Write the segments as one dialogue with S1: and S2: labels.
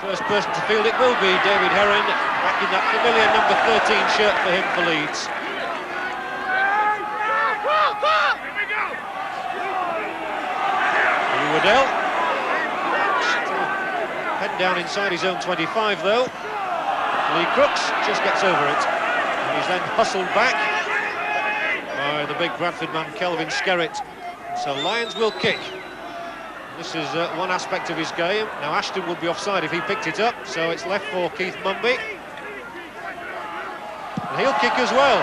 S1: First person to field it will be David Heron, back in that familiar number 13 shirt for him for Leeds. Waddell. Head down inside his own 25 though. Lee Crooks just gets over it. And he's then hustled back by the big Bradford man Kelvin Skerritt. So Lions will kick. This is one aspect of his game. Now Ashton would be offside if he picked it up, so it's left for Keith Mumby. And he'll kick as well.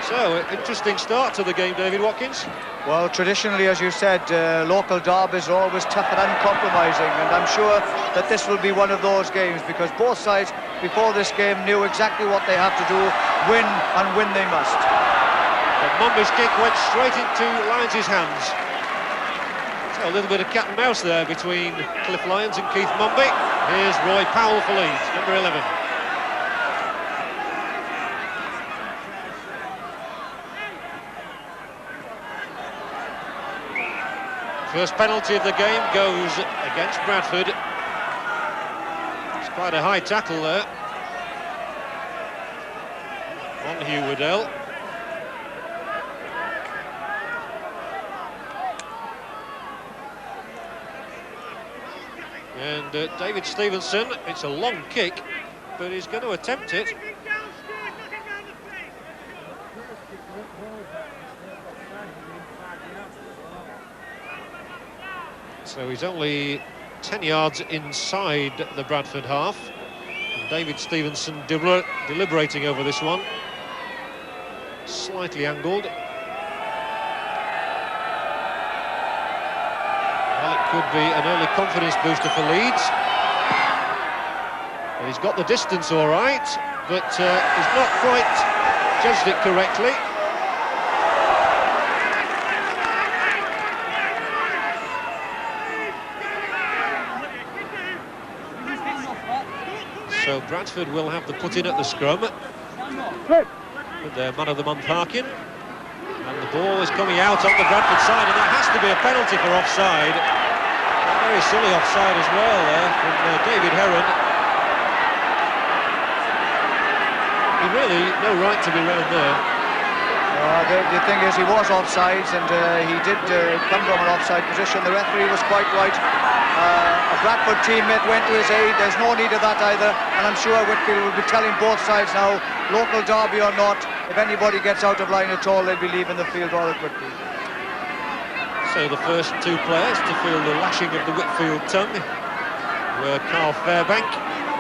S1: So, interesting start to the game, David Watkins.
S2: Well, traditionally, as you said, local derbies are always tough and uncompromising, and I'm sure that this will be one of those games, because both sides, before this game, knew exactly what they have to do, win, and win they must.
S1: But Mumby's kick went straight into Lyons' hands. So a little bit of cat and mouse there between Cliff Lyons and Keith Mumby. Here's Roy Powell for Leeds, number 11. First penalty of the game goes against Bradford. It's quite a high tackle there on Hugh Waddell. And David Stevenson, it's a long kick, but he's going to attempt it. So he's only 10 yards inside the Bradford half. And David Stevenson deliberating over this one. Slightly angled. Well, it could be an early confidence booster for Leeds. Well, he's got the distance all right, but he's not quite judged it correctly. So Bradford will have the put in at the scrum with their man of the month Harkin, and the ball is coming out on the Bradford side, and that has to be a penalty for offside. A very silly offside as well there from David Heron. He really no right to be round there.
S2: The thing is, he was offsides, and he did come from an offside position. The referee was quite right. A Bradford teammate went to his aid. There's no need of that either, and I'm sure Whitfield will be telling both sides now, local derby or not, if anybody gets out of line at all, they'll be leaving the field or it would be.
S1: So the first two players to feel the lashing of the Whitfield tongue were Carl Fairbank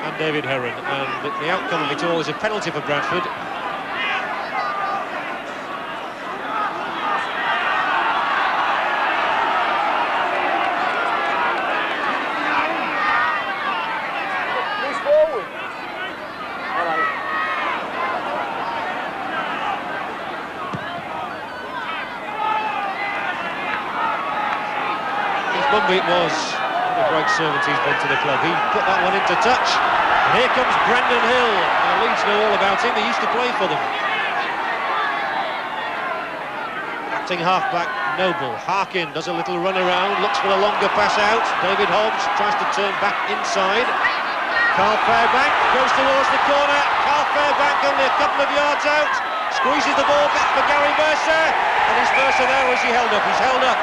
S1: and David Heron, and the outcome of it all is a penalty for Bradford. Mumby it was. What a great servant he's been to the club. He put that one into touch. And here comes Brendan Hill. Now, Leeds know all about him. He used to play for them. Acting halfback, Noble. Harkin does a little run around, looks for a longer pass out. David Hobbs tries to turn back inside. Carl Fairbank goes towards the corner. Carl Fairbank only a couple of yards out. Squeezes the ball back for Gary Mercer. And his Mercer there, was he held up? He's held up.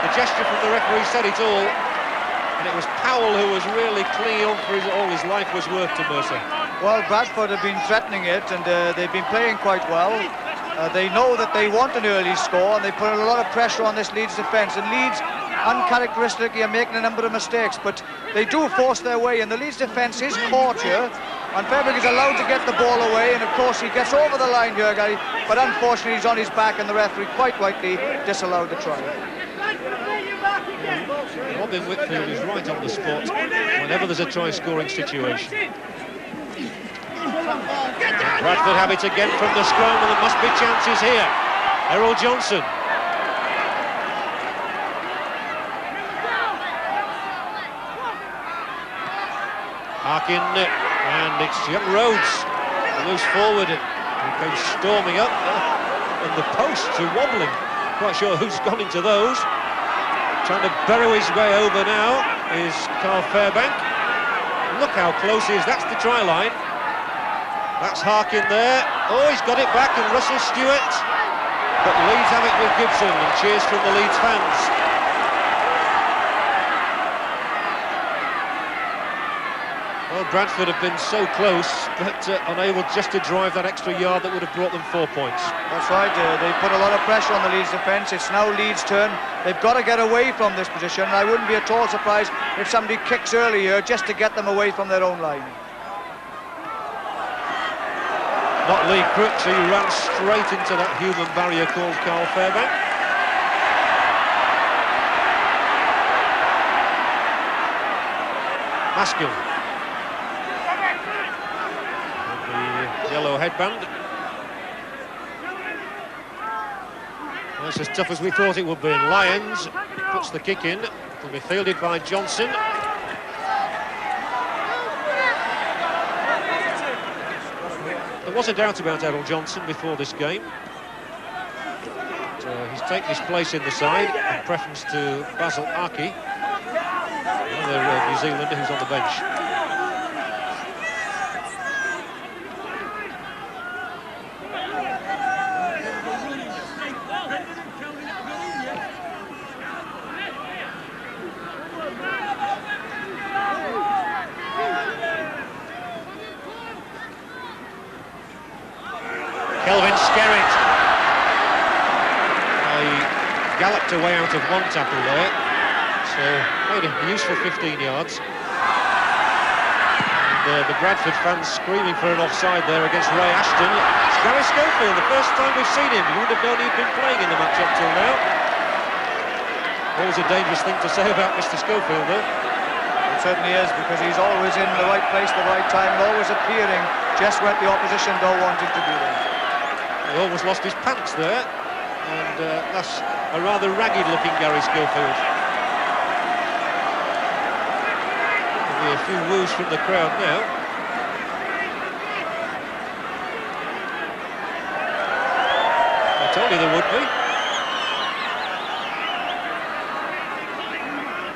S1: The gesture from the referee said it all, and it was Powell who was really clinging on for all his life was worth to Mercer.
S2: Well, Bradford have been threatening it, and they've been playing quite well. They know that they want an early score, and they put a lot of pressure on this Leeds defence, and Leeds uncharacteristically are making a number of mistakes, but they do force their way, and the Leeds defence is caught here, and Fairbank is allowed to get the ball away, and of course he gets over the line here, Gary, but unfortunately he's on his back, and the referee quite rightly disallowed the try.
S1: Robin Whitfield is right on the spot whenever there's a try-scoring situation. Bradford have it again from the scrum, and there must be chances here. Errol Johnson. Harkin, and it's young Rhodes, loose forward, he goes storming up, and the posts are wobbling. Quite sure who's gone into those. Trying to burrow his way over now is Carl Fairbank. Look how close he is. That's the try line. That's Harkin there. Oh, he's got it back, and Russell Stewart. But Leeds have it with Gibson, and cheers from the Leeds fans. Well, Bradford have been so close, but unable just to drive that extra yard that would have brought them 4 points.
S2: That's right, they put a lot of pressure on the Leeds defence. It's now Leeds' turn. They've got to get away from this position, and I wouldn't be at all surprised if somebody kicks early here just to get them away from their own line.
S1: Not Lee Crooks, he ran straight into that human barrier called Carl Fairbank. Maskell. The yellow headband. That's as tough as we thought it would be. And Lyons puts the kick in. It'll be fielded by Johnson. There was a doubt about Errol Johnson before this game. But, he's taken his place in the side in preference to Basil Aki, another New Zealander who's on the bench. Galloped away out of one tackle there, so made a useful 15 yards. And the Bradford fans screaming for an offside there against Ray Ashton. It's Gary Schofield, the first time we've seen him. You wouldn't have known he'd been playing in the match up till now. Always a dangerous thing to say about Mr. Schofield, though.
S2: It certainly is, because he's always in the right place at the right time, and always appearing just when the opposition don't want him to be there.
S1: He almost lost his pants there, and that's a rather ragged-looking Gary Schofield. There'll be a few woos from the crowd now. I told you there would be.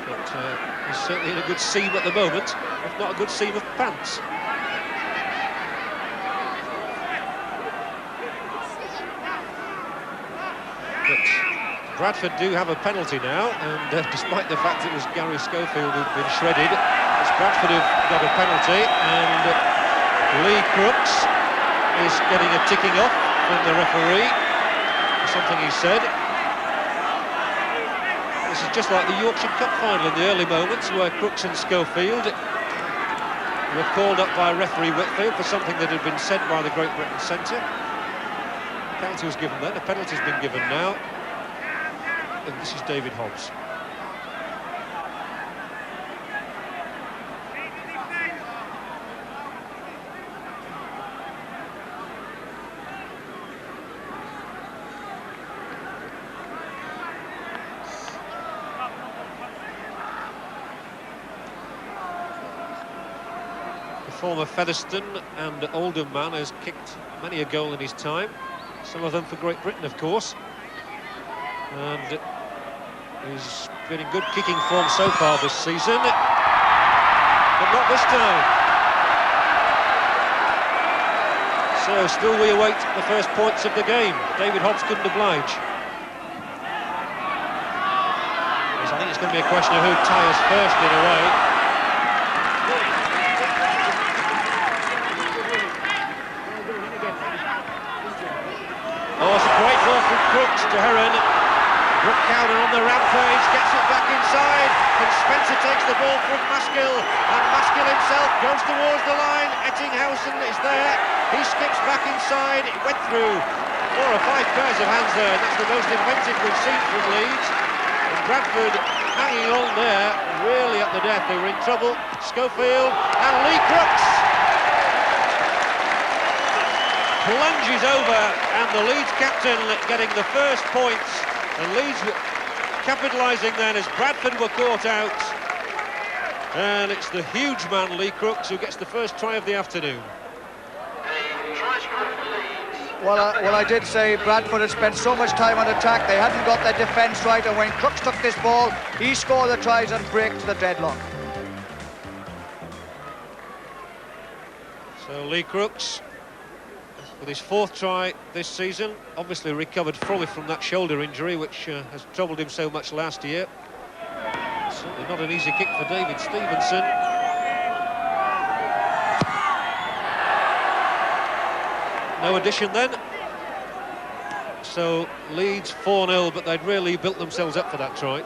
S1: But he's certainly in a good seam at the moment, if not a good seam of pants. Bradford do have a penalty now, and despite the fact it was Gary Schofield who'd been shredded, it's Bradford who've got a penalty, and Lee Crooks is getting a ticking off from the referee for something he said. This is just like the Yorkshire Cup final in the early moments, where Crooks and Schofield were called up by referee Whitfield for something that had been said by the Great Britain Centre. A penalty was given then, a penalty's been given now. And this is David Hobbs. The former Featherstone and Oldham man has kicked many a goal in his time, some of them for Great Britain, of course. And he's been in good kicking form so far this season, but not this time. So still we await the first points of the game. David Hobbs couldn't oblige. I think it's going to be a question of who tires first in a way. Oh, it's a great ball from Crooks to Heron. Brooke Cowden on the rampage, gets it back inside, and Spencer takes the ball from Maskell, and Maskell himself goes towards the line. Ettinghausen is there, he skips back inside, it went through 4 or 5 pairs of hands there, and that's the most inventive we've seen from Leeds. And Bradford hanging on there, really at the death. They were in trouble. Schofield and Lee Crooks plunges over, and the Leeds captain getting the first points. And Leeds capitalising then as Bradford were caught out. And it's the huge man, Lee Crooks, who gets the first try of the afternoon.
S2: Well, I did say Bradford had spent so much time on attack, they hadn't got their defence right, and when Crooks took this ball, he scored the tries and break the deadlock.
S1: So Lee Crooks, with his 4th try this season, obviously recovered fully from that shoulder injury which has troubled him so much last year. Certainly not an easy kick for David Stevenson. No addition then. So Leeds 4-0, but they'd really built themselves up for that try.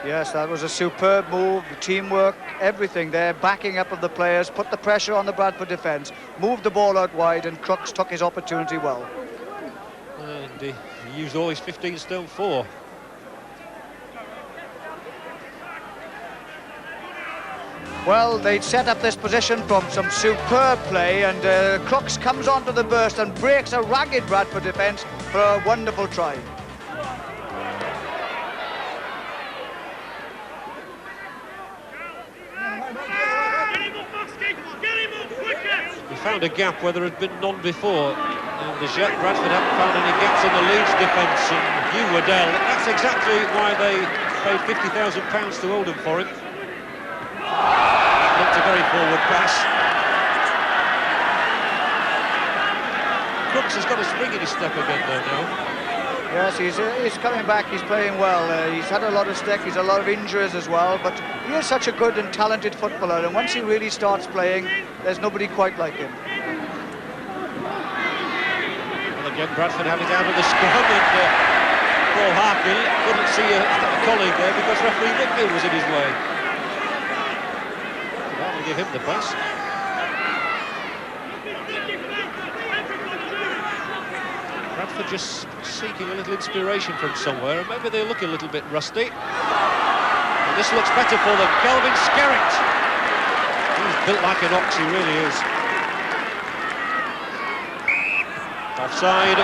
S2: Yes, that was a superb move, teamwork, everything there, backing up of the players, put the pressure on the Bradford defence, moved the ball out wide, and Crooks took his opportunity well.
S1: And he used all his 15 stone 4.
S2: Well, they'd set up this position from some superb play, and Crooks comes onto the burst and breaks a ragged Bradford defence for a wonderful try.
S1: He found a gap where there had been none before, and as yet Bradford haven't found any gaps in the Leeds defence. And Hugh Waddell, that's exactly why they paid £50,000 to Oldham for him. Looked a very forward pass. Crooks has got a spring in his step again though now.
S2: Yes, he's coming back, he's playing well. He's had a lot of stick, he's had a lot of injuries as well, but he is such a good and talented footballer, and once he really starts playing, there's nobody quite like him.
S1: Well, again, Bradford have it out of the scrum, and Paul Harkin couldn't see a colleague there because referee Whitfield was in his way. That'll give him the pass. Bradford just seeking a little inspiration from somewhere, and maybe they look a little bit rusty. And this looks better for them. Kelvin Skerritt. He's built like an ox, he really is. Offside.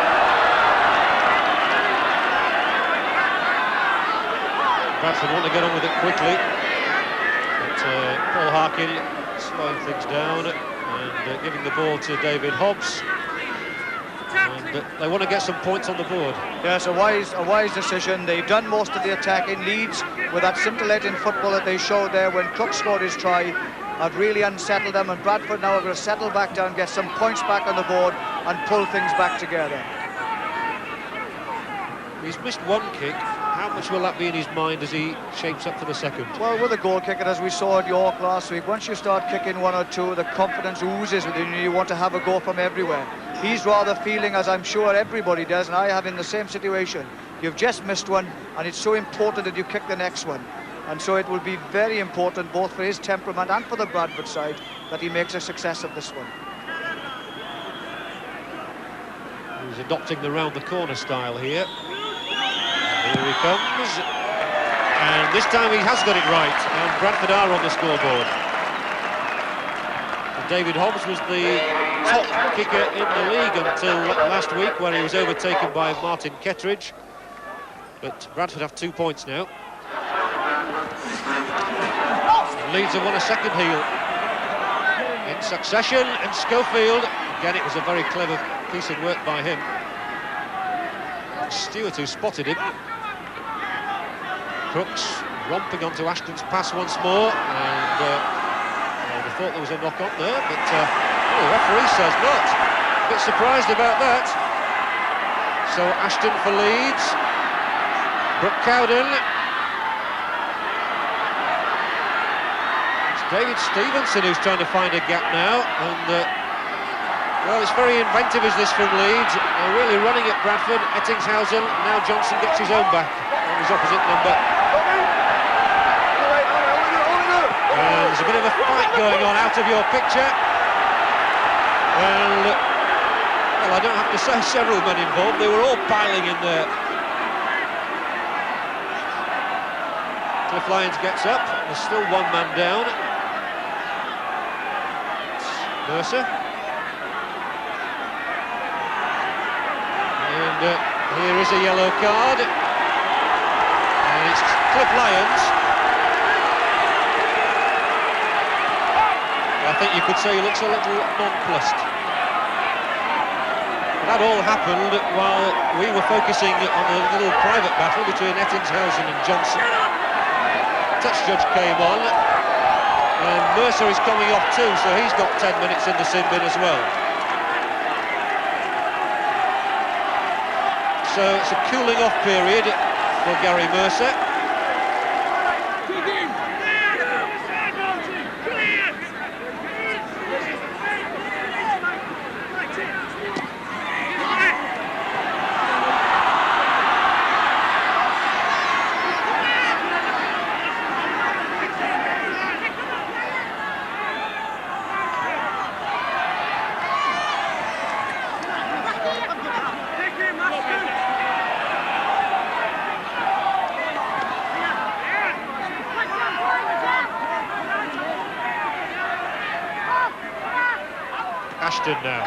S1: Bradford want to get on with it quickly, but Paul Harkin slowing things down and giving the ball to David Hobbs. And they want to get some points on the board.
S2: Yes, a wise decision. They've done most of the attack in Leeds with that scintillating football that they showed there when Crooks scored his try. Had really unsettled them, and Bradford now are going to settle back down, get some points back on the board and pull things back together.
S1: He's missed one kick. How much will that be in his mind as he shapes up for the second?
S2: Well, with a goal kicker, as we saw at York last week, once you start kicking one or two, the confidence oozes within you. You want to have a go from everywhere. He's rather feeling, as I'm sure everybody does, and I have in the same situation. You've just missed one, and it's so important that you kick the next one. And so it will be very important, both for his temperament and for the Bradford side, that he makes a success of this one.
S1: He's adopting the round-the-corner style here. Here he comes. And this time he has got it right, and Bradford are on the scoreboard. David Hobbs was the top kicker in the league until last week, when he was overtaken by Martin Kettridge. But Bradford have 2 points now. And Leeds have won a second heel in succession, and Schofield, again it was a very clever piece of work by him. Stewart, who spotted him. Crooks romping onto Ashton's pass once more, and I thought there was a knock on there, but the referee says not. A bit surprised about that. So Ashton for Leeds. Brooke Cowden. It's David Stevenson who's trying to find a gap now, and well, it's very inventive is this from Leeds. They're really running at Bradford. Ettingshausen, now Johnson gets his own back on his opposite number. And there's a bit of a fight going on out of your picture. And, well, I don't have to say several men involved. They were all piling in there. Cliff Lyons gets up. There's still one man down. Mercer. And here is a yellow card. And it's Cliff Lyons. I think you could say he looks a little nonplussed. That all happened while we were focusing on a little private battle between Ettingshausen and Johnson. Touch judge came on, and Mercer is coming off too, so he's got 10 minutes in the sin bin as well. So it's a cooling off period for Gary Mercer. Ashton now,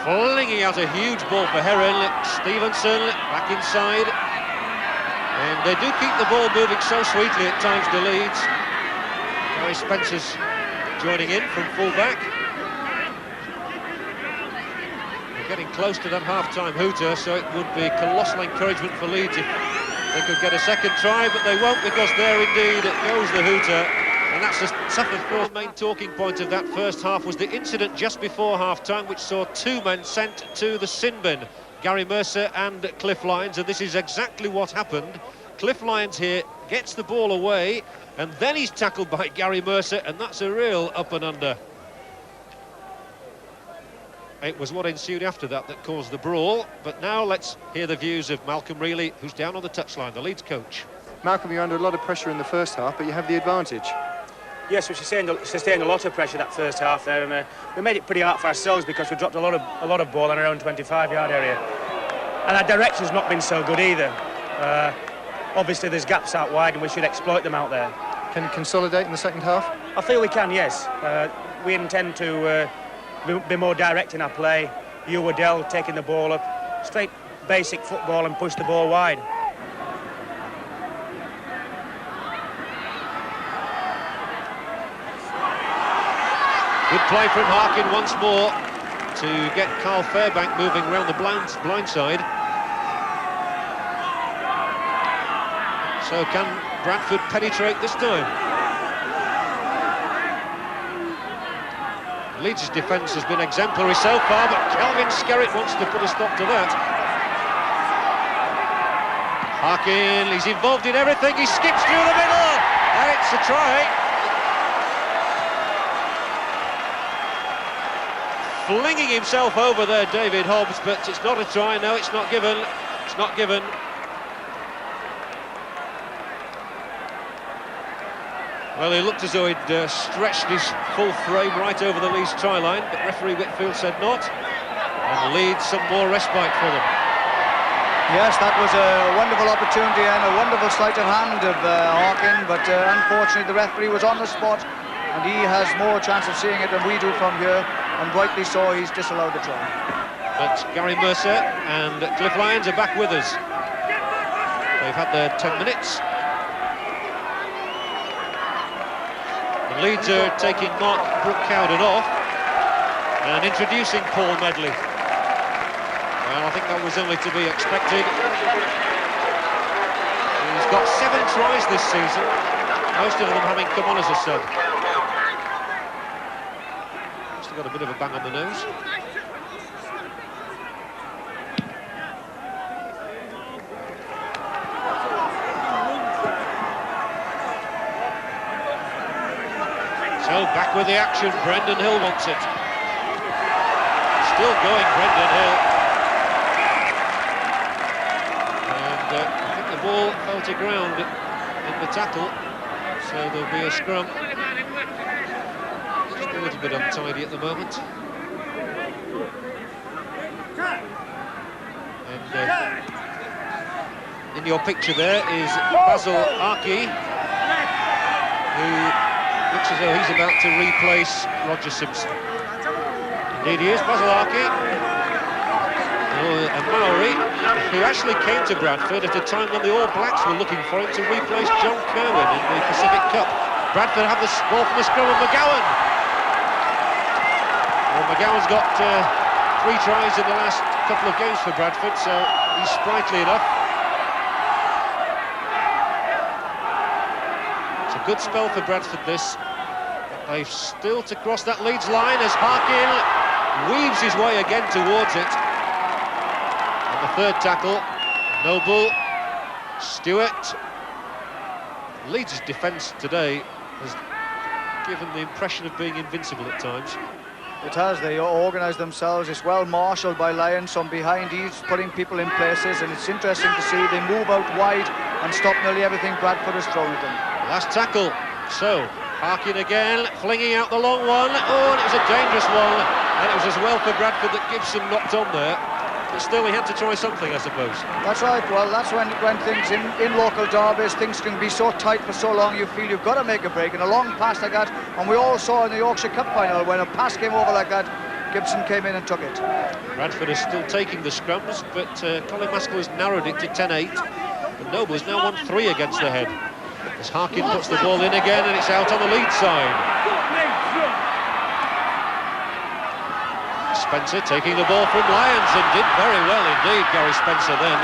S1: flinging out a huge ball for Heron. Stevenson back inside, and they do keep the ball moving so sweetly at times to Leeds. Gary Spencer's joining in from full-back. We're getting close to that half-time hooter, so it would be colossal encouragement for Leeds if they could get a second try, but they won't, because there indeed goes the hooter. And that's the main talking point of that first half was the incident just before half-time, which saw two men sent to the sin bin, Gary Mercer and Cliff Lyons, and this is exactly what happened. Cliff Lyons here gets the ball away, and then he's tackled by Gary Mercer, and that's a real up and under. It was what ensued after that that caused the brawl, but now let's hear the views of Malcolm Reilly, who's down on the touchline, the Leeds coach.
S3: Malcolm, you're under a lot of pressure in the first half, but you have the advantage.
S4: Yes, we sustained a lot of pressure that first half there, and we made it pretty hard for ourselves because we dropped a lot of ball in our own 25-yard area, and our direction's not been so good either. Obviously, there's gaps out wide, and we should exploit them out there.
S3: Can you consolidate in the second half?
S4: I feel we can, yes. We intend to be more direct in our play. You, Waddell, taking the ball up, straight basic football, and push the ball wide.
S1: Good play from Harkin once more to get Carl Fairbank moving around the blind side. So can Bradford penetrate this time? Leeds' defence has been exemplary so far, but Kelvin Skerritt wants to put a stop to that. Harkin, he's involved in everything, he skips through the middle, and it's a try. Flinging himself over there, David Hobbs, but it's not a try. No, it's not given. It's not given. Well, he looked as though he'd stretched his full frame right over the Leeds try line, but referee Whitfield said not. And Leeds some more respite for them.
S2: Yes, that was a wonderful opportunity and a wonderful sleight of hand of Harkin, but unfortunately the referee was on the spot, and he has more chance of seeing it than we do from here. And rightly so, he's disallowed the try.
S1: But Gary Mercer and Cliff Lyons are back with us. They've had their 10 minutes. The Leeds are taking Mark Brook-Cowden off and introducing Paul Medley. Well, I think that was only to be expected. He's got 7 tries this season, most of them having come on as a sub. Got a bit of a bang on the nose. So back with the action, Brendan Hill wants it. Still going, Brendan Hill. And I think the ball fell to ground in the tackle, so there'll be a scrum. A little bit untidy at the moment. And in your picture there is Basil Archie, who looks as though he's about to replace Roger Simpson. Indeed he is, Basil Archie, a Maori who actually came to Bradford at a time when the All Blacks were looking for him to replace John Kerwin in the Pacific Cup. Bradford have the ball from the scrum of McGowan. Well, McGowan's got 3 tries in the last couple of games for Bradford, so he's sprightly enough. It's a good spell for Bradford, this. They've still to cross that Leeds line as Harkin weaves his way again towards it. And the third tackle, Noble, Stewart. Leeds' defence today has given the impression of being invincible at times.
S2: It has. They organise themselves. It's well marshalled by Lyons from behind. He's putting people in places, and it's interesting to see they move out wide and stop nearly everything Bradford has thrown at them.
S1: Last tackle. So Harkin again, flinging out the long one. Oh, and it was a dangerous one. And it was as well for Bradford that Gibson knocked on there. But still, he had to try something, I suppose.
S2: That's right. Well, that's when things in local derbies, things can be so tight for so long, you feel you've got to make a break. And a long pass like that, and we all saw in the Yorkshire Cup final, when a pass came over like that, Gibson came in and took it.
S1: Bradford is still taking the scrums, but Colin Maskell has narrowed it to 10-8. And Noble has now won 3 against the head. As Harkin puts the ball in again, and it's out on the lead side. Spencer taking the ball from Lyons, and did very well indeed, Gary Spencer then.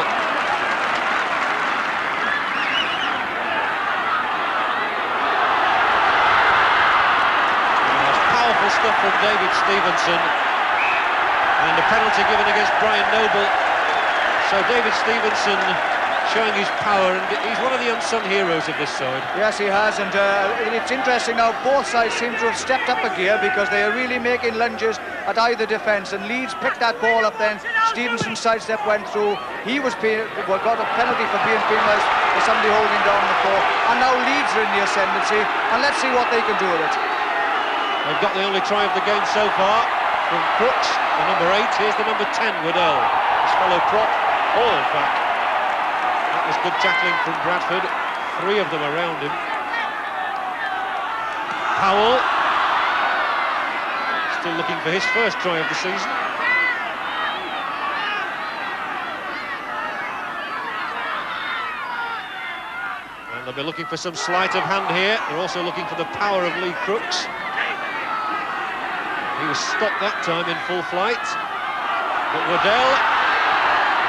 S1: Powerful stuff from David Stevenson, and a penalty given against Brian Noble. So David Stevenson showing his power, and he's one of the unsung heroes of this side.
S2: Yes, he has, and it's interesting now, both sides seem to have stepped up a gear because they are really making lunges at either defence, and Leeds picked that ball up then. Stevenson's sidestep went through. He was got a penalty for being penalised for somebody holding down the floor, and now Leeds are in the ascendancy, and let's see what they can do with it.
S1: They've got the only try of the game so far from Crooks, the number 8. Here's the number 10, Waddell. His fellow prop, all back. That was good tackling from Bradford. 3 of them around him. Powell, still looking for his first try of the season. And they'll be looking for some sleight of hand here. They're also looking for the power of Lee Crooks. He was stopped that time in full flight. But Waddell,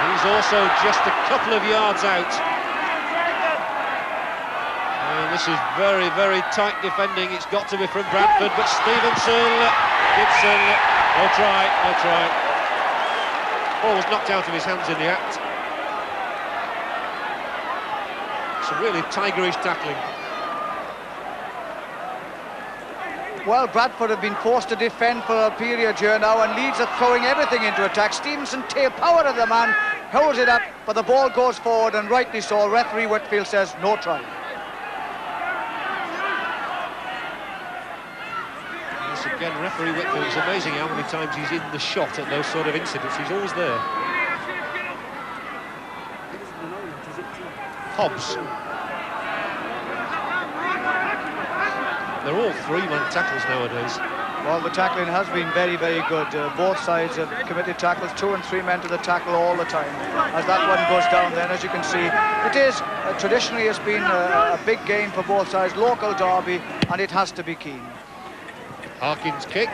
S1: he's also just a couple of yards out. And this is very, very tight defending. It's got to be from Bradford, but Stevenson, Gibson, no try, no try. Ball was knocked out of his hands in the act. Some really tigerish tackling.
S2: Well, Bradford have been forced to defend for a period here now, and Leeds are throwing everything into attack. Stevenson, power of the man, holds it up, but the ball goes forward, and rightly so. Referee Whitfield says no try.
S1: Yes, again, referee Whitfield, it's amazing how many times he's in the shot at those sort of incidents. He's always there. Hobbs. They're all 3-man tackles nowadays.
S2: Well, the tackling has been very, very good. Both sides have committed tackles, 2 and 3 men to the tackle all the time. As that one goes down then, as you can see, it is, traditionally has been a big game for both sides, local derby, and it has to be keen.
S1: Harkin's kick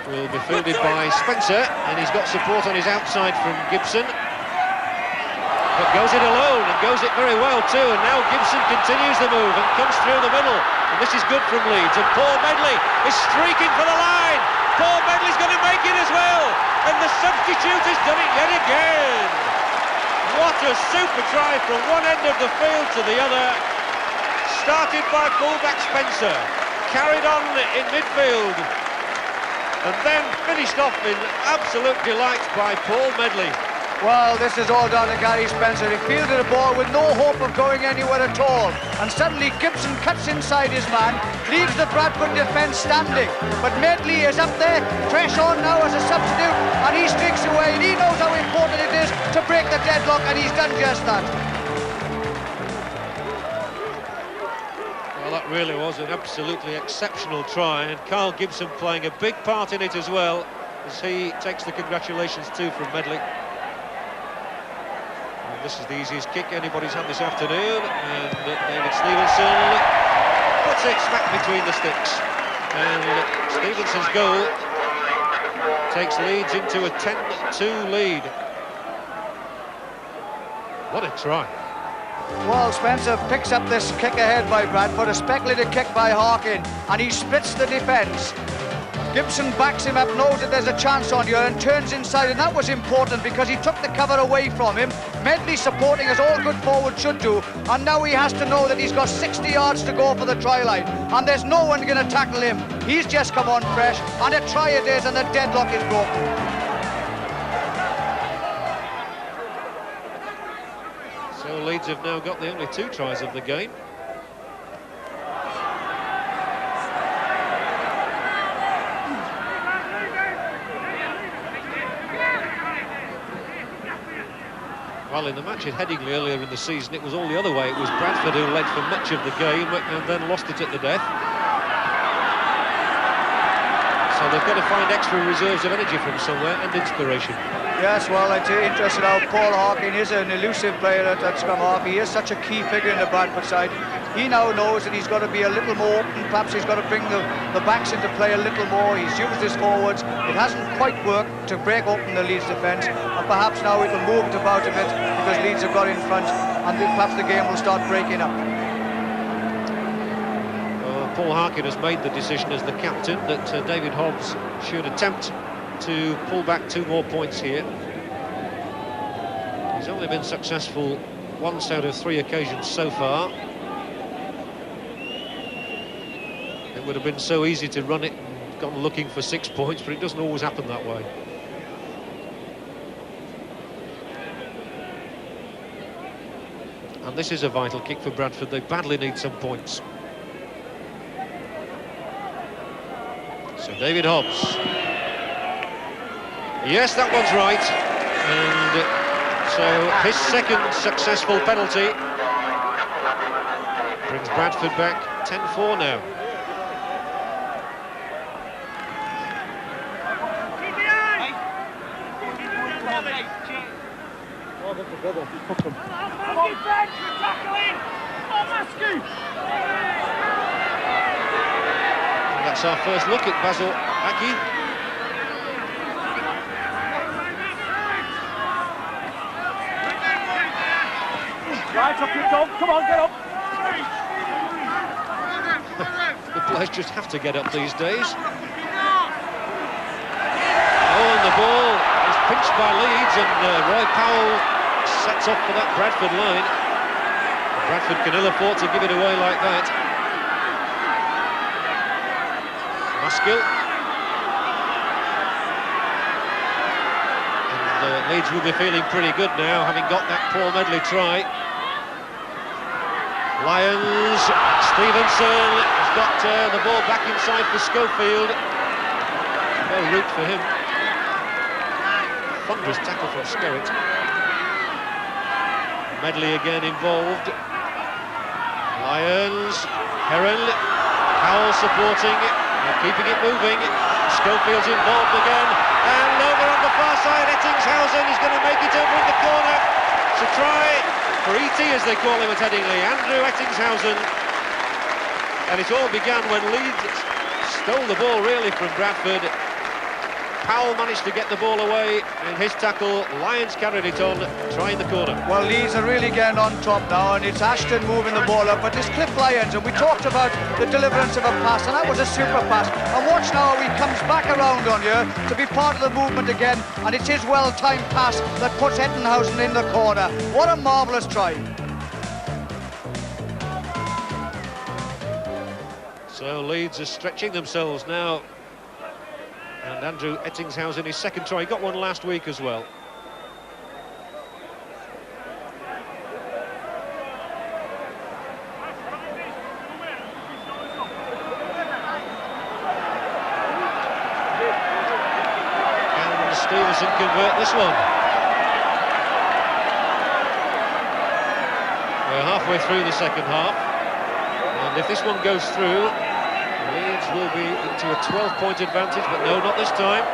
S1: will be fielded by Spencer, and he's got support on his outside from Gibson. But goes it alone, and goes it very well too, and now Gibson continues the move and comes through the middle, and this is good from Leeds, and Paul Medley is streaking for the line. Paul Medley's going to make it as well, and the substitute has done it yet again. What a super try from one end of the field to the other. Started by fullback Spencer, carried on in midfield, and then finished off in absolute delight by Paul Medley.
S2: Well, this is all down to Gary Spencer. He fielded a ball with no hope of going anywhere at all. And suddenly Gibson cuts inside his man, leaves the Bradford defence standing. But Medley is up there, fresh on now as a substitute, and he streaks away. And he knows how important it is to break the deadlock, and he's done just that.
S1: Well, that really was an absolutely exceptional try, and Carl Gibson playing a big part in it as well, as he takes the congratulations too from Medley. This is the easiest kick anybody's had this afternoon, and David Stevenson puts it smack between the sticks. And Stevenson's goal takes Leeds into a 10-2 lead. What a try.
S2: Well, Spencer picks up this kick ahead by Bradford, a speculative kick by Harkin, and he splits the defence. Gibson backs him up, knows that there's a chance on here, and turns inside, and that was important because he took the cover away from him. Medley supporting, as all good forwards should do, and now he has to know that he's got 60 yards to go for the try line, and there's no one going to tackle him. He's just come on fresh, and a try it is, and the deadlock is broken.
S1: So Leeds have now got the only 2 tries of the game. Well, in the match at Headingley earlier in the season, it was all the other way. It was Bradford who led for much of the game and then lost it at the death. So they've got to find extra reserves of energy from somewhere and inspiration.
S2: Yes, well, it's interesting how Paul Harkin is an elusive player at scrum half. He is such a key figure in the Bradford side. He now knows that he's got to be a little more open. Perhaps he's got to bring the backs into play a little more. He's used his forwards. It hasn't quite worked to break open the Leeds defence, and perhaps now it will move it about a bit because Leeds have got in front, and perhaps the game will start breaking up.
S1: Paul Harkin has made the decision as the captain that David Hobbs should attempt to pull back 2 more points here. He's only been successful once out of 3 occasions so far. It would have been so easy to run it and gone looking for 6 points, but it doesn't always happen that way. And this is a vital kick for Bradford. They badly need some points. So David Hobbs. Yes, that one's right. And so his second successful penalty brings Bradford back 10-4 now. And that's our first look at Basil Aki.
S5: Right up your dog, come on, get up!
S1: The players just have to get up these days. Oh, and the ball is pinched by Leeds, and Roy Powell sets off for that Bradford line. Bradford can ill afford to give it away like that. Maskill. And Leeds will be feeling pretty good now, having got that Paul Medley try. Lyons, Stevenson has got the ball back inside for Schofield. No route for him. Thunderous tackle from Skerritt. Medley again involved. Lyons, Heron, Powell supporting, keeping it moving. Schofield's involved again, and over on the far side, Ettingshausen is going to make it over in the corner. It's a try for E.T., as they call him at Headingley, Andrew Ettingshausen. And it all began when Leeds stole the ball really from Bradford. Powell managed to get the ball away in his tackle. Lyons carried it on, trying the corner.
S2: Well, Leeds are really getting on top now, and it's Ashton moving the ball up, but it's Cliff Lyons, and we talked about the deliverance of a pass, and that was a super pass. And watch now how he comes back around on here to be part of the movement again, and it's his well-timed pass that puts Ettingshausen in the corner. What a marvellous try.
S1: So Leeds are stretching themselves now. And Andrew Ettingshausen, his second try, he got one last week as well. Can Stevenson convert this one? We're halfway through the second half, and if this one goes through, Leeds will be into a 12-point advantage, but no, not this time.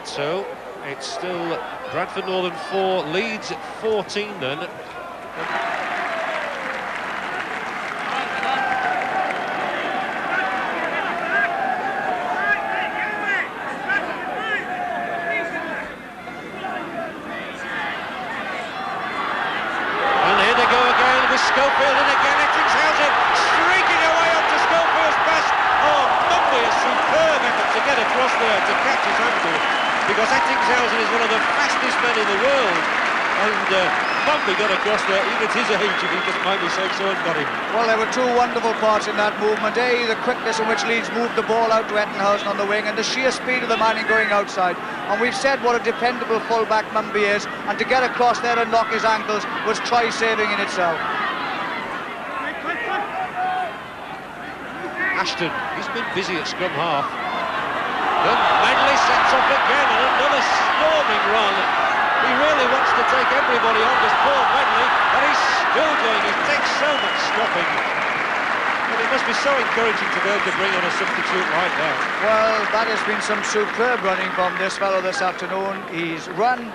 S1: So it's still Bradford Northern 4, Leeds 14 then. because Ettingshausen is one of the fastest men in the world, and Mumby got across there, even at his age, if he doesn't mind me saying so, and got him.
S2: Well, there were two wonderful parts in that movement. A, the quickness in which Leeds moved the ball out to Ettingshausen on the wing, and the sheer speed of the man in going outside. And we've said what a dependable full-back Mumby is, and to get across there and knock his ankles was try-saving in itself.
S1: Ashton, he's been busy at scrum half. Then Medley sets off again, and another storming run. He really wants to take everybody on, this Paul Medley, and he's still going. He takes so much stopping. But it must be so encouraging to be able to bring on a substitute like that.
S2: Well, that has been some superb running from this fellow this afternoon. He's run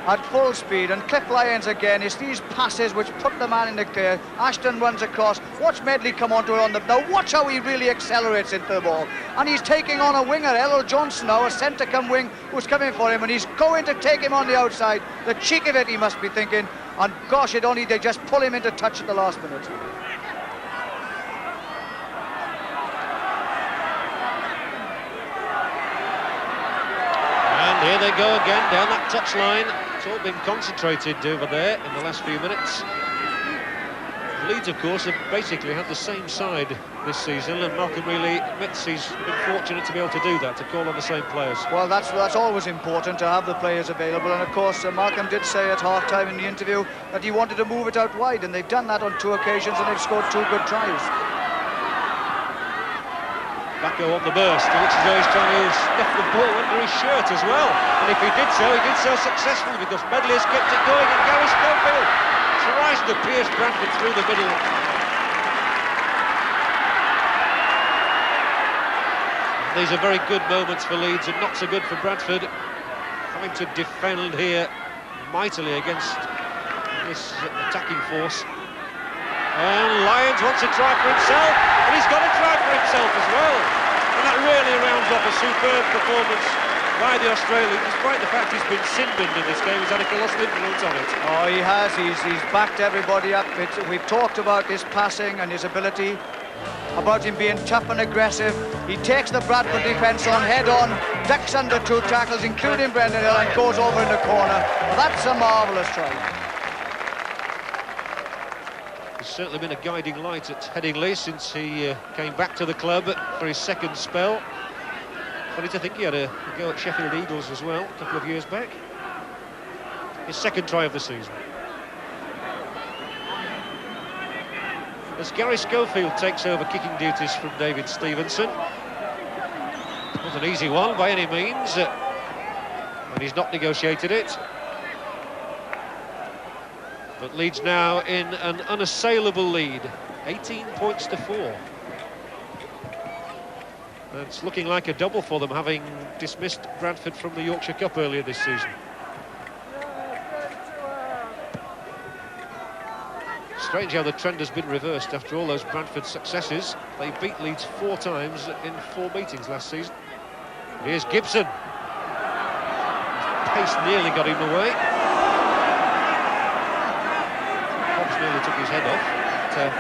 S2: at full speed, and Cliff Lyons again, it's these passes which put the man in the clear. Ashton runs across, watch Medley come onto it on the... Now watch how he really accelerates into the ball, and he's taking on a winger, Errol Johnson now, a centre-come wing who's coming for him, and he's going to take him on the outside. The cheek of it, he must be thinking, and gosh, they just pull him into touch at the last minute.
S1: And here they go again, down that touchline. It's all been concentrated over there in the last few minutes. Leeds, of course, have basically had the same side this season, and Malcolm really admits he's been fortunate to be able to do that, to call on the same players.
S2: Well, that's always important, to have the players available, and of course Malcolm did say at half-time in the interview that he wanted to move it out wide, and they've done that on 2 occasions, and they've scored 2 good tries.
S1: Bacco on the burst, he looks as though he's trying to stuff the ball under his shirt as well, and if he did so successfully, because Medley has kept it going, and Gary Schofield tries to pierce Bradford through the middle. These are very good moments for Leeds and not so good for Bradford, having to defend here mightily against this attacking force. And Lyons wants to try for himself, and he's got to try for himself as well. And that really rounds off a superb performance by the Australian, despite the fact he's been sin-binned in this game. He's had a colossal influence on it.
S2: Oh, he has. He's backed everybody up. We've talked about his passing and his ability, about him being tough and aggressive. He takes the Bradford defence on head-on, ducks under 2 tackles, including Brendan Hill, and goes over in the corner. Well, that's a marvellous try.
S1: He's certainly been a guiding light at Headingley since he came back to the club for his second spell. Funny to think he had a go at Sheffield Eagles as well a couple of years back. His second try of the season. As Gary Schofield takes over kicking duties from David Stevenson. Not an easy one by any means, and he's not negotiated it. But Leeds now in an unassailable lead, 18 points to 4. It's looking like a double for them, having dismissed Bradford from the Yorkshire Cup earlier this season. Strange how the trend has been reversed after all those Bradford successes. They beat Leeds 4 times in 4 meetings last season. Here's Gibson. His pace nearly got him away. Hobbs nearly took his head off. But,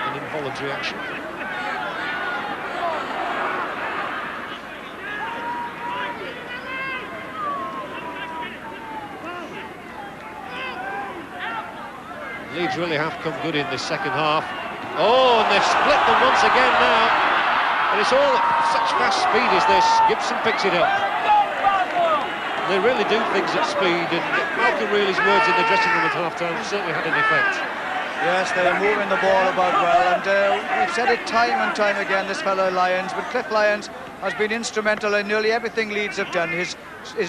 S1: an involuntary action. Leeds really have come good in this second half. Oh, and they've split them once again now. And it's all at such fast speed as this. Gibson picks it up. They really do things at speed, and Malcolm Reilly's words in the dressing room at half-time certainly had an effect.
S2: Yes, they're moving the ball about well, and we've said it time and time again, this fellow Lyons, but Cliff Lyons has been instrumental in nearly everything Leeds have done. His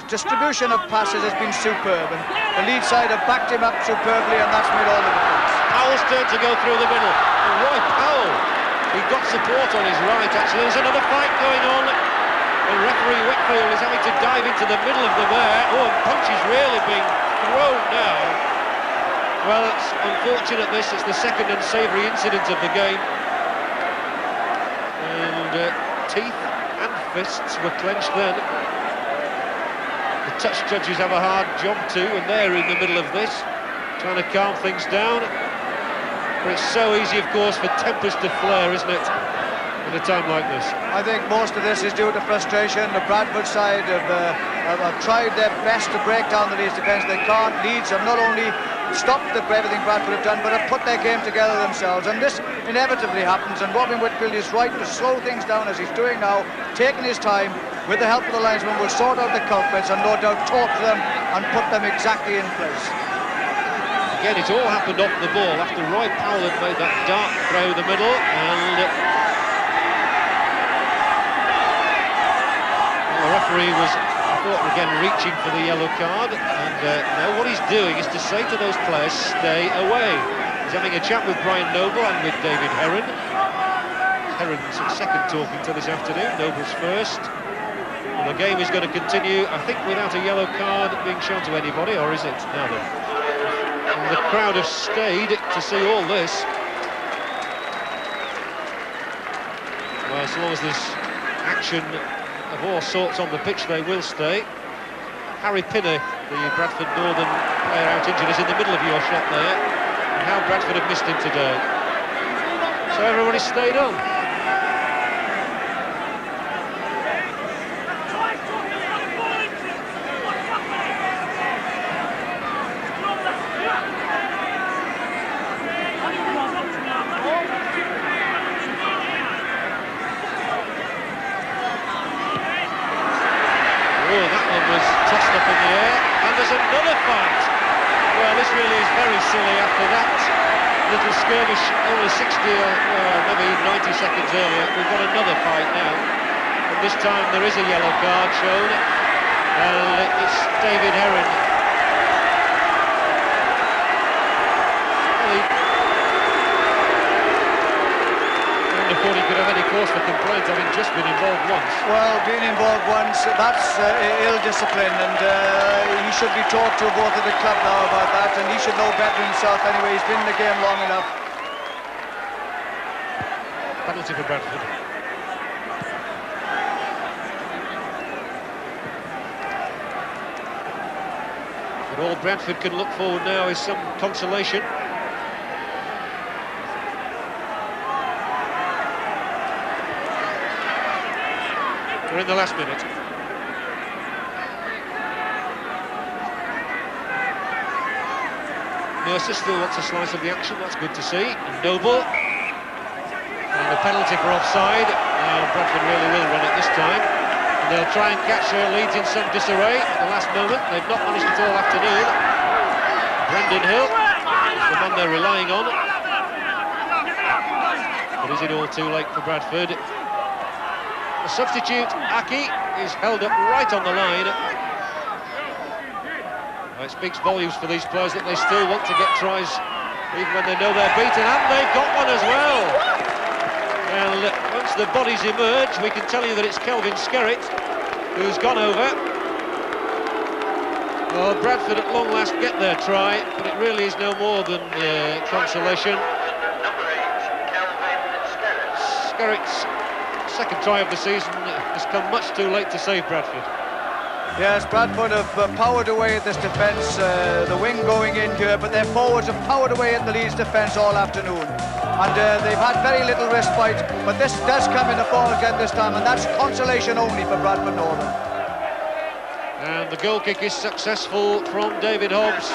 S2: distribution of passes has been superb, and the Leeds side have backed him up superbly, and that's made all the difference.
S1: Powell's turn to go through the middle. And Roy Powell, he got support on his right, actually. There's another fight going on. And referee Whitfield is having to dive into the middle of the mare. Oh, and Punch is really being thrown now. Well, it's unfortunate this. It's the second unsavoury incident of the game. And teeth and fists were clenched then. The touch judges have a hard job too, and they're in the middle of this, trying to calm things down. But it's so easy, of course, for tempers to flare, isn't it? at a time like this?
S2: I think most of this is due to frustration. The Bradford side have tried their best to break down the Leeds defence. They can't. Leeds have not only stopped everything Bradford have done, but have put their game together themselves. And this inevitably happens. And Robin Whitfield is right to slow things down as he's doing now, taking his time. With the help of the linesman, will sort out the culprits and no doubt talk to them and put them exactly in place.
S1: Again, it all happened off the ball after Roy Powell had made that dart through the middle, and the referee was, I thought, again reaching for the yellow card, and now what he's doing is to say to those players, stay away. He's having a chat with Brian Noble and with David Heron. Heron's second talking to this afternoon, Noble's first. And the game is going to continue, I think, without a yellow card being shown to anybody, or is it? Now then. And the crowd have stayed to see all this. Well, as long as there's action of all sorts on the pitch, they will stay. Harry Pinner, the Bradford Northern player out injured, is in the middle of your shot there. And how Bradford have missed him today. So everybody stayed on. Little skirmish only 60 or maybe 90 seconds earlier. We've got another fight now, and this time there is a yellow card shown, and it's David Heron. I wouldn't have thought he could have any cause for complaint, having just been involved once.
S2: Well, being involved once, that's ill discipline, and he should be talked to both at the club now about that, and he should know better himself anyway. He's been in the game long enough.
S1: Penalty for Bradford. But all Bradford can look forward now is some consolation. We're in the last minute. Mercer still wants a slice of the action, that's good to see. And Noble. And the penalty for offside. Bradford really will run it this time. And they'll try and catch Leeds in some disarray at the last moment. They've not managed it all afternoon. Brendan Hill, the man they're relying on. But is it all too late for Bradford? The substitute, Aki, is held up right on the line. Well, it speaks volumes for these players that they still want to get tries even when they know they're beaten, and they've got one as well. Well, once the bodies emerge, we can tell you that it's Kelvin Skerritt who's gone over. Well, Bradford at long last get their try, but it really is no more than consolation. Skerritt's second try of the season has come much too late to save Bradford.
S2: Yes, Bradford have powered away at this defence, the wing going in here, but their forwards have powered away at the Leeds defence all afternoon. And they've had very little respite, but this does come in the form again this time, and that's consolation only for Bradford Northern.
S1: And the goal kick is successful from David Hobbs.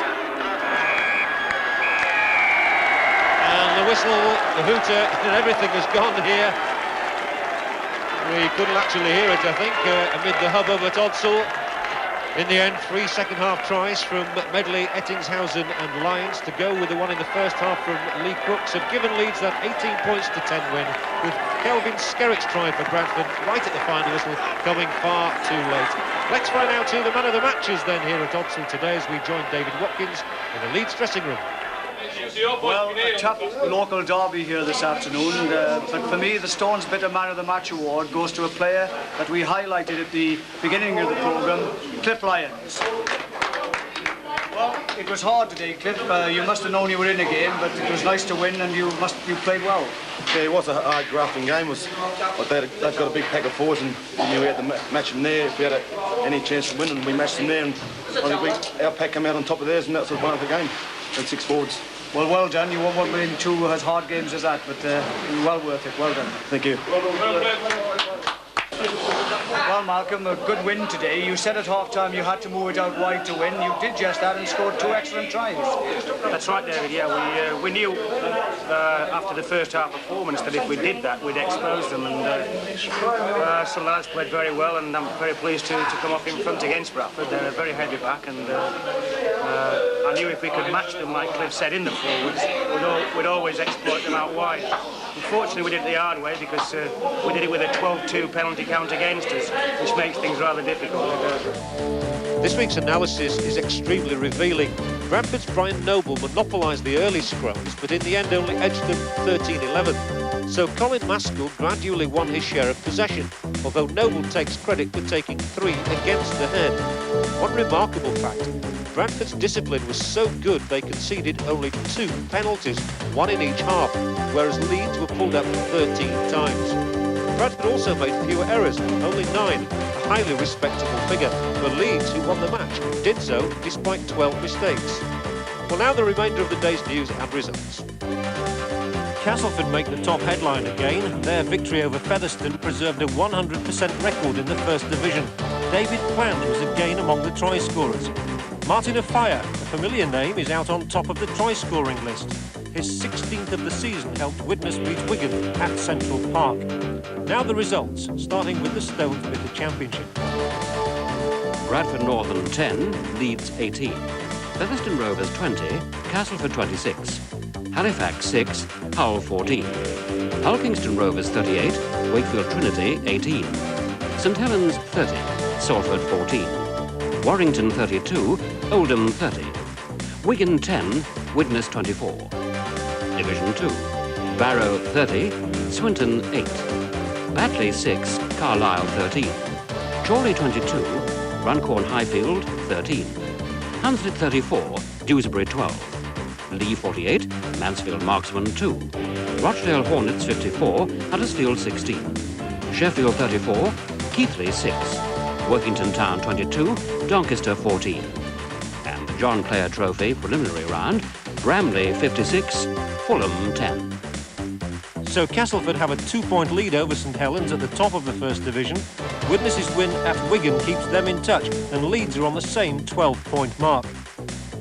S1: And the whistle, the hooter, and everything has gone here. We couldn't actually hear it, I think, amid the hubbub at Odsal. In the end, 3 second-half tries from Medley, Ettingshausen and Lyons to go with the one in the first half from Lee Crooks have given Leeds that 18 points to 10 win, with Kelvin Skerritt's try for Bradford right at the final whistle coming far too late. Let's find out who the man of the match is then here at Odsal today as we join David Watkins in the Leeds dressing room.
S2: Well, a tough local derby here this afternoon, but for me the Stones Bitter Man of the Match award goes to a player that we highlighted at the beginning of the programme, Cliff Lyons. Well, it was hard today, Cliff. You must have known you were in a game, but it was nice to win, and you played well.
S6: Yeah, it was a hard grafting game. They've got a big pack of forwards, and we had to match them there if we had any chance to win, and we matched them there, and I think our pack came out on top of theirs, and that was one of the game. Had 6 forwards.
S2: Well, well done. You won't want to win 2 as hard games as that, but well worth it. Well done.
S6: Thank you.
S2: Well, Malcolm, a good win today. You said at half-time you had to move it out wide to win. You did just that and scored 2 excellent tries.
S4: That's right, David. Yeah, we knew after the first half performance that if we did that, we'd expose them. And some lads played very well, and I'm very pleased to come off in front against Bradford. They're a very heavy pack, and I knew if we could match them, like Cliff said, in the forwards, we'd always exploit them out wide. Unfortunately, we did it the hard way because we did it with a 12-2 penalty count against us, which makes things rather difficult.
S1: This week's analysis is extremely revealing. Bradford's Brian Noble monopolised the early scrums, but in the end only edged them 13-11. So Colin Maskell gradually won his share of possession, although Noble takes credit for taking 3 against the head. One remarkable fact, Bradford's discipline was so good they conceded only 2 penalties, 1 in each half, whereas Leeds were pulled up 13 times. Bradford also made fewer errors, only 9, a highly respectable figure, but Leeds, who won the match, did so despite 12 mistakes. Well, now the remainder of the day's news and results.
S7: Castleford make the top headline again. Their victory over Featherstone preserved a 100% record in the First Division. David Plant was again among the try scorers. Martin of Fire, a familiar name, is out on top of the try-scoring list. His 16th of the season helped Widnes beat Wigan at Central Park. Now the results, starting with the Stones Bitter Championship.
S8: Bradford Northern 10, Leeds 18. Featherstone Rovers 20, Castleford 26. Halifax 6, Hull 14. Hull Kingston Rovers 38, Wakefield Trinity 18. St Helens 30, Salford 14. Warrington 32, Oldham 30. Wigan 10, Widnes 24. Division 2, Barrow 30, Swinton 8. Batley 6, Carlisle 13. Chorley 22, Runcorn Highfield 13. Hunslet 34, Dewsbury 12. Lee 48, Mansfield Marksman 2. Rochdale Hornets 54, Huddersfield 16. Sheffield 34, Keighley 6. Workington Town 22, Doncaster 14. And the John Player Trophy preliminary round, Bramley 56, Fulham 10.
S7: So Castleford have a 2-point lead over St Helens at the top of the First Division. Widnes's win at Wigan keeps them in touch, and Leeds are on the same 12-point mark.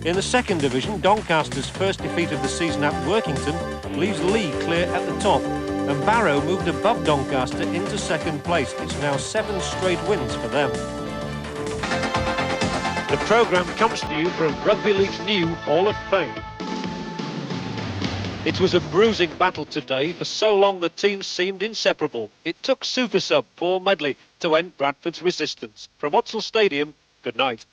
S7: In the Second Division, Doncaster's first defeat of the season at Workington leaves Lee clear at the top, and Barrow moved above Doncaster into second place. It's now 7 straight wins for them.
S1: The programme comes to you from Rugby League's new Hall of Fame. It was a bruising battle today. For so long the teams seemed inseparable. It took super sub Paul Medley to end Bradford's resistance. From Odsal Stadium, good night.